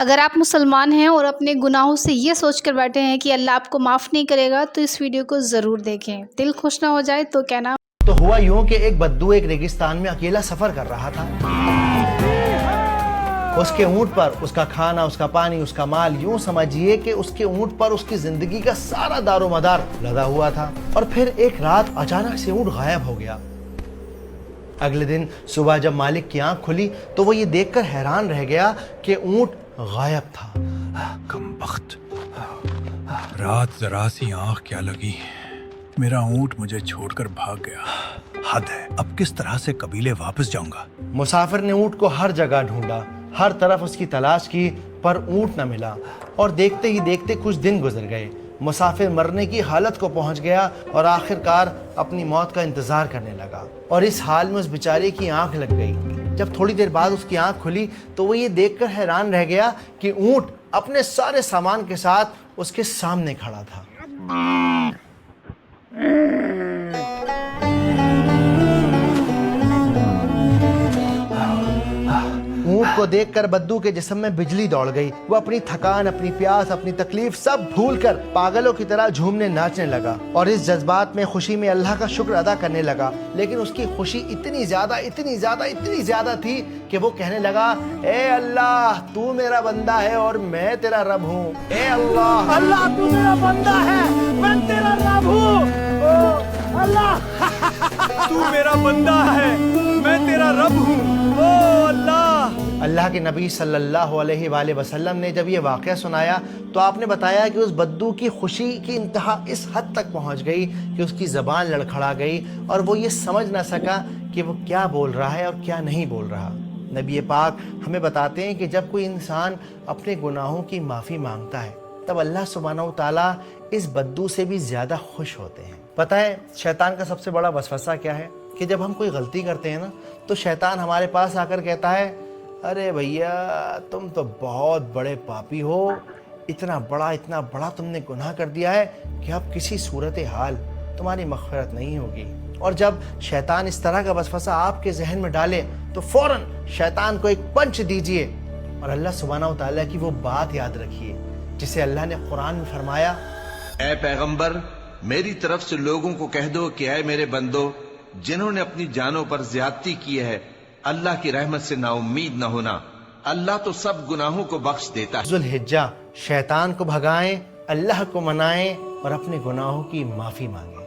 اگر آپ مسلمان ہیں اور اپنے گناہوں سے یہ سوچ کر بیٹھے ہیں کہ اللہ آپ کو معاف نہیں کرے گا تو اس ویڈیو کو ضرور دیکھیں. دل خوش نہ ہو جائے تو کہنا. تو ہوا یوں کہ ایک بدو ایک ریگستان میں اکیلا سفر کر رہا تھا. اس کے اونٹ پر اس کا کھانا، اس کا پانی، اس کا مال، یوں سمجھیے کہ اس کے اونٹ پر اس کی زندگی کا سارا دار و مدار لدا ہوا تھا. اور پھر ایک رات اچانک سے اونٹ غائب ہو گیا. اگلے دن صبح جب مالک کی آنکھ کھلی تو وہ یہ دیکھ کر حیران رہ گیا کہ اونٹ غائب تھا. کم بخت، رات ذرا سی آنکھ کیا لگی، میرا اونٹ مجھے چھوڑ کر بھاگ گیا. حد ہے، اب کس طرح سے قبیلے واپس جاؤں گا؟ مسافر نے اونٹ کو ہر جگہ ڈھونڈا، ہر طرف اس کی تلاش کی، پر اونٹ نہ ملا. اور دیکھتے ہی دیکھتے کچھ دن گزر گئے. مسافر مرنے کی حالت کو پہنچ گیا اور آخرکار اپنی موت کا انتظار کرنے لگا. اور اس حال میں اس بیچارے کی آنکھ لگ گئی. جب تھوڑی دیر بعد اس کی آنکھ کھلی تو وہ یہ دیکھ کر حیران رہ گیا کہ اونٹ اپنے سارے سامان کے ساتھ اس کے سامنے کھڑا تھا. اونٹ کو دیکھ کر بدو کے جسم میں بجلی دوڑ گئی. وہ اپنی تھکان، اپنی پیاس، اپنی تکلیف سب بھول کر پاگلوں کی طرح جھومنے ناچنے لگا اور اس جذبات میں خوشی میں اللہ کا شکر ادا کرنے لگا. لیکن اس کی خوشی اتنی زیادہ تھی کہ وہ کہنے لگا، اے اللہ تو میرا بندہ ہے اور میں تیرا رب ہوں. اے اللہ، اللہ تو میرا بندہ ہے، میں تیرا رب ہوں. او اللہ تو میرا بندہ ہے، میں تیرا رب ہوں. او اللہ. اللہ کے نبی صلی اللہ علیہ وآلہ وسلم نے جب یہ واقعہ سنایا تو آپ نے بتایا کہ اس بدو کی خوشی کی انتہا اس حد تک پہنچ گئی کہ اس کی زبان لڑکھڑا گئی اور وہ یہ سمجھ نہ سکا کہ وہ کیا بول رہا ہے اور کیا نہیں بول رہا. نبی پاک ہمیں بتاتے ہیں کہ جب کوئی انسان اپنے گناہوں کی معافی مانگتا ہے تب اللہ سبحانہ و تعالیٰ اس بدو سے بھی زیادہ خوش ہوتے ہیں. پتہ ہے شیطان کا سب سے بڑا وسوسہ کیا ہے؟ کہ جب ہم کوئی غلطی کرتے ہیں نا تو شیطان ہمارے پاس آ کر کہتا ہے، ارے بھیا تم تو بہت بڑے پاپی ہو، اتنا بڑا تم نے گناہ کر دیا ہے کہ اب کسی صورتحال تمہاری مغفرت نہیں ہوگی. اور جب شیطان اس طرح کا وسوسہ آپ کے ذہن میں ڈالے تو فوراً شیطان کو ایک پنچ دیجئے اور اللہ سبحانہ و تعالیٰ کی وہ بات یاد رکھیے جسے اللہ نے قرآن میں فرمایا، اے پیغمبر میری طرف سے لوگوں کو کہہ دو کہ اے میرے بندو جنہوں نے اپنی جانوں پر زیادتی کی ہے، اللہ کی رحمت سے نا امید نہ ہونا، اللہ تو سب گناہوں کو بخش دیتا ہے. ذوالحجہ شیطان کو بھگائیں، اللہ کو منائیں اور اپنے گناہوں کی معافی مانگیں.